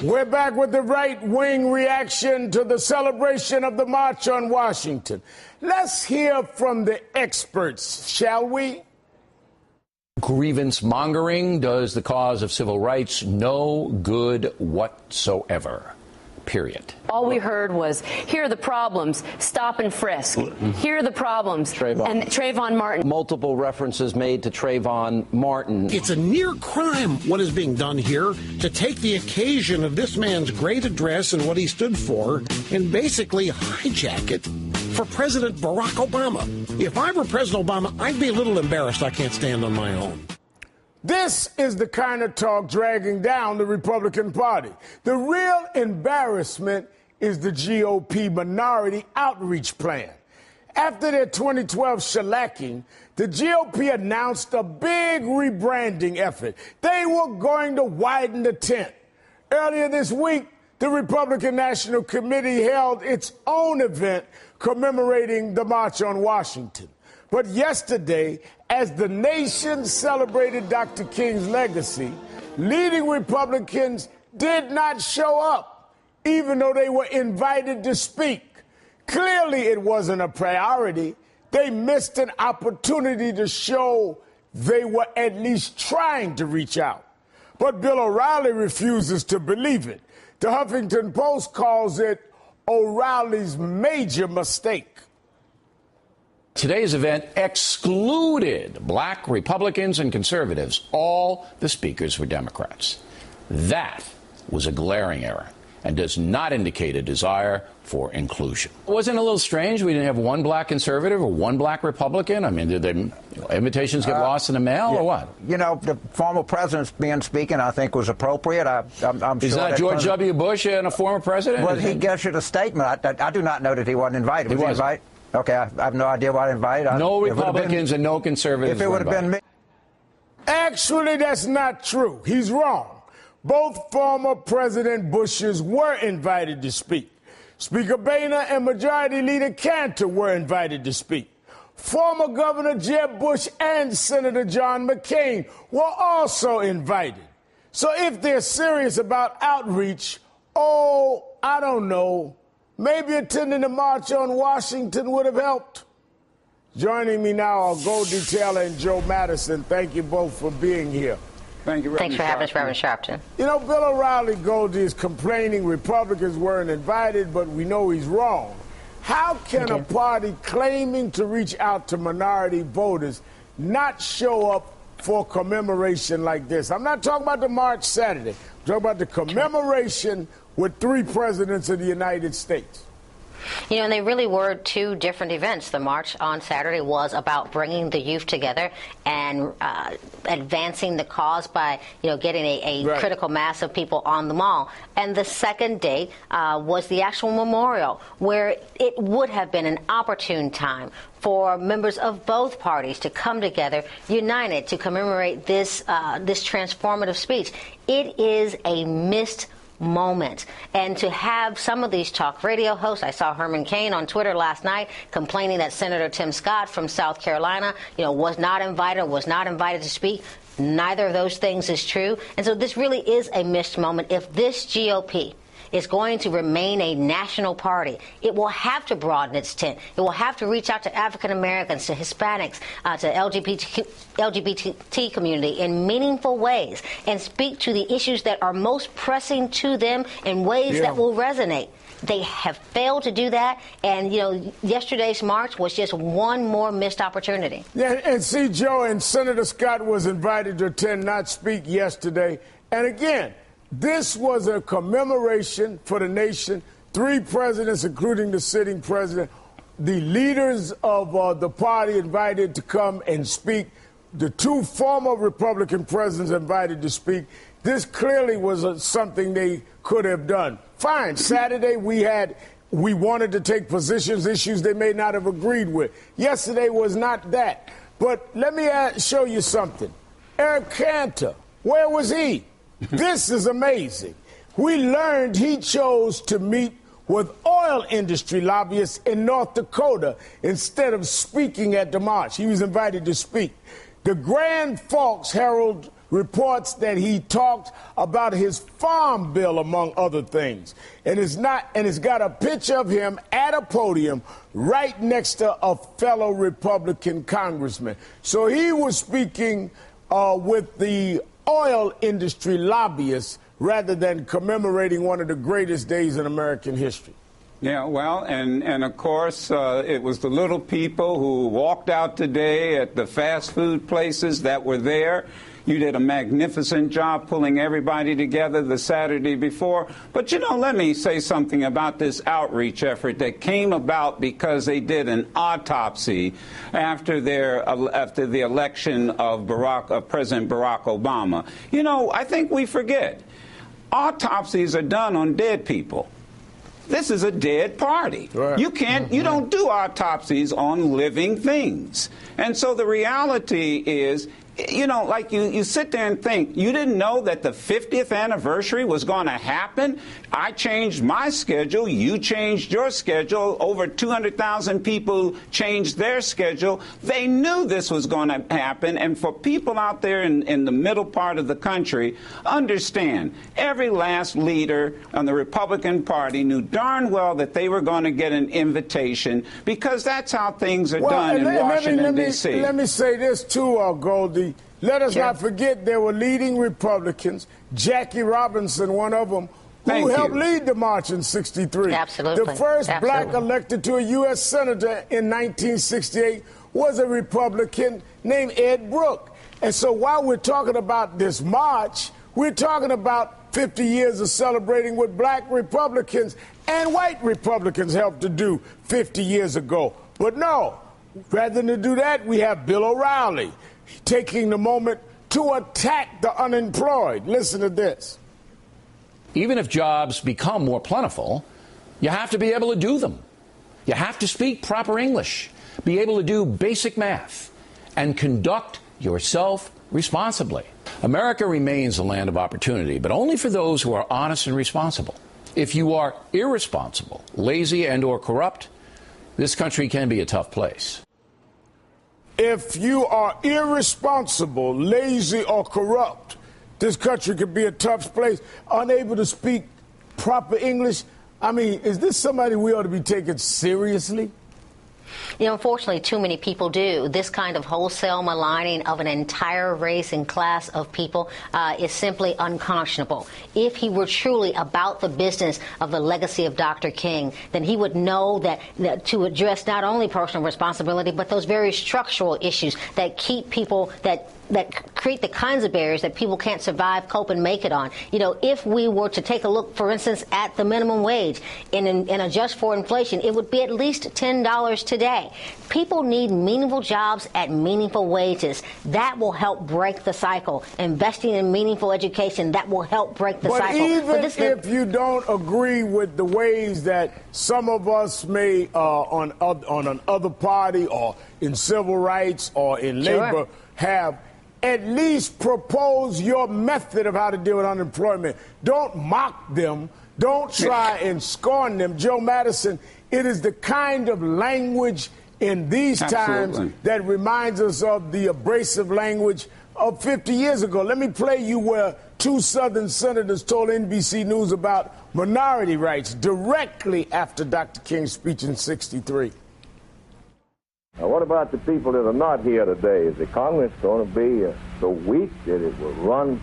We're back with the right-wing reaction to the celebration of the March on Washington. Let's hear from the experts, shall we? Grievance mongering does the cause of civil rights no good whatsoever. Period. All we heard was, here are the problems, stop and frisk. Here are the problems, and Trayvon Martin. Multiple references made to Trayvon Martin. It's a near crime what is being done here to take the occasion of this man's great address and what he stood for and basically hijack it for President Barack Obama. If I were President Obama, I'd be a little embarrassed I can't stand on my own. This is the kind of talk dragging down the Republican Party. The real embarrassment is the GOP minority outreach plan. After their 2012 shellacking, the GOP announced a big rebranding effort. They were going to widen the tent. Earlier this week, the Republican National Committee held its own event commemorating the March on Washington. But yesterday, as the nation celebrated Dr. King's legacy, leading Republicans did not show up, even though they were invited to speak. Clearly, it wasn't a priority. They missed an opportunity to show they were at least trying to reach out. But Bill O'Reilly refuses to believe it. The Huffington Post calls it O'Reilly's major mistake. Today's event excluded black Republicans and conservatives. All the speakers were Democrats. That was a glaring error and does not indicate a desire for inclusion. Wasn't it a little strange we didn't have one black conservative or one black Republican? I mean, did invitations get lost in the mail or what? You know, the former president's speaking, I think, was appropriate. I'm Is sure that George W. Bush and a former president? Well, he issued a statement. I do not know that he wasn't invited. Was he invited? Okay, I have no idea why I invited. No Republicans and no conservatives. If it would have been me. Actually, that's not true. He's wrong. Both former President Bushes were invited to speak. Speaker Boehner and Majority Leader Cantor were invited to speak. Former Governor Jeb Bush and Senator John McCain were also invited. So if they're serious about outreach, I don't know, maybe attending the March on Washington would have helped. Joining me now are Goldie Taylor and Joe Madison. Thank you both for being here. Thank you, Reverend Thanks for having us, Reverend Sharpton. You know, Bill O'Reilly, Goldie, is complaining Republicans weren't invited, but we know he's wrong. How can a party claiming to reach out to minority voters not show up for commemoration like this? I'm not talking about the March Saturday. I'm talking about the commemoration with 3 presidents of the United States. You know, and they really were 2 different events. The March on Saturday was about bringing the youth together and advancing the cause by, getting a critical mass of people on the mall. And the second day was the actual memorial, where it would have been an opportune time for members of both parties to come together, united, to commemorate this transformative speech. It is a missed moment. And to have some of these talk radio hosts, I saw Herman Cain on Twitter last night complaining that Senator Tim Scott from South Carolina, was not invited to speak. Neither of those things is true. And so this really is a missed moment. If this GOP is going to remain a national party, it will have to broaden its tent. It will have to reach out to African Americans, to Hispanics, to LGBT community in meaningful ways and speak to the issues that are most pressing to them in ways that will resonate. They have failed to do that, and, yesterday's march was just one more missed opportunity. Yeah, and see, Joe, and Senator Scott was invited to attend, not speak yesterday. And again, this was a commemoration for the nation. 3 presidents, including the sitting president, the leaders of the party invited to come and speak. The 2 former Republican presidents invited to speak. This clearly was something they could have done. Fine. Saturday we wanted to take positions, issues they may not have agreed with. Yesterday was not that. But let me show you something. Eric Cantor, where was he? This is amazing. We learned he chose to meet with oil industry lobbyists in North Dakota instead of speaking at the march. He was invited to speak. The Grand Forks Herald reports that he talked about his farm bill, among other things. And it's got a picture of him at a podium right next to a fellow Republican congressman. So he was speaking with the oil industry lobbyists rather than commemorating one of the greatest days in American history. Yeah, well, and of course, it was the little people who walked out today at the fast food places that were there. You did a magnificent job pulling everybody together the Saturday before. But, you know, let me say something about this outreach effort that came about because they did an autopsy after the election of President Barack Obama. You know, I think we forget. Autopsies are done on dead people. This is a dead party. Right. You don't do autopsies on living things. And so the reality is, you know, like you sit there and think, you didn't know that the 50th anniversary was going to happen? I changed my schedule. You changed your schedule. Over 200,000 people changed their schedule. They knew this was going to happen. And for people out there in the middle part of the country, understand, every last leader on the Republican Party knew darn well that they were going to get an invitation because that's how things are done in Washington, D.C. Let me say this, too, Goldie. Let us not forget there were leading Republicans, Jackie Robinson, one of them, who helped lead the march in '63. Absolutely. The first black elected to a U.S. senator in 1968 was a Republican named Ed Brooke. And so while we're talking about this march, we're talking about 50 years of celebrating what black Republicans and white Republicans helped to do 50 years ago. But no, rather than do that, we have Bill O'Reilly taking the moment to attack the unemployed. Listen to this. Even if jobs become more plentiful, you have to be able to do them. You have to speak proper English, be able to do basic math, and conduct yourself responsibly. America remains a land of opportunity, but only for those who are honest and responsible. If you are irresponsible, lazy, and/or corrupt, this country can be a tough place. If you are irresponsible, lazy, or corrupt, this country could be a tough place. Unable to speak proper English. I mean, is this somebody we ought to be taking seriously? You know, unfortunately, too many people do. This kind of wholesale maligning of an entire race and class of people is simply unconscionable. If he were truly about the business of the legacy of Dr. King, then he would know that to address not only personal responsibility, but those very structural issues that keep people, that create the kinds of barriers that people can't survive, cope, and make it on. You know, if we were to take a look, for instance, at the minimum wage and adjust for inflation, it would be at least $10 today. People need meaningful jobs at meaningful wages. That will help break the cycle. Investing in meaningful education, that will help break the cycle. Even if you don't agree with the ways that some of us may on another party or in civil rights or in labor have, at least propose your method of how to deal with unemployment. Don't mock them. Don't try and scorn them. Joe Madison, it is the kind of language in these times that reminds us of the abrasive language of 50 years ago. Let me play you where two Southern senators told NBC News about minority rights directly after Dr. King's speech in '63. Now, what about the people that are not here today? Is the Congress going to be so weak that it will run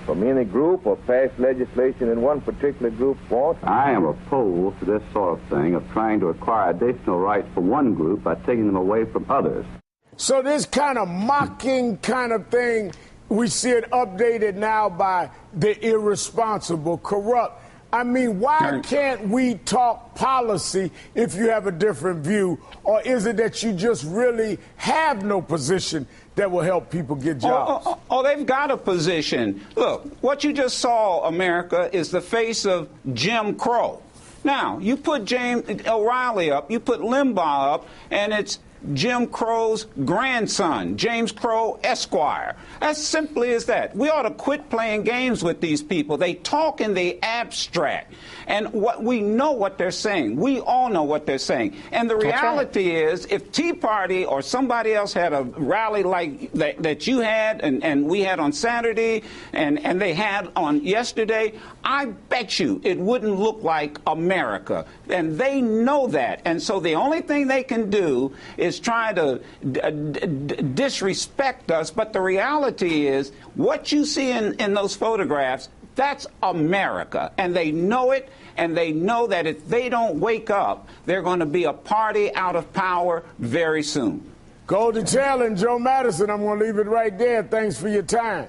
from any group or pass legislation in one particular group wants? I am opposed to this sort of thing, of trying to acquire additional rights for one group by taking them away from others. So this kind of mocking kind of thing, we see it updated now by the irresponsible, corrupt. I mean, why can't we talk policy if you have a different view? Or is it that you just really have no position that will help people get jobs? Oh, they've got a position. Look, what you just saw, America, is the face of Jim Crow. Now, you put James O'Reilly up, you put Limbaugh up, and it's Jim Crow's grandson, James Crow Esquire. As simply as that. We ought to quit playing games with these people. They talk in the abstract. And we know what they're saying. We all know what they're saying. And the reality is, if Tea Party or somebody else had a rally like that you had and we had on Saturday and they had on yesterday, I bet you it wouldn't look like America. And they know that. And so the only thing they can do is try to disrespect us. But the reality is, what you see in those photographs, that's America, and they know it, and they know that if they don't wake up, they're going to be a party out of power very soon. Go to jail, and Joe Madison, I'm going to leave it right there. Thanks for your time.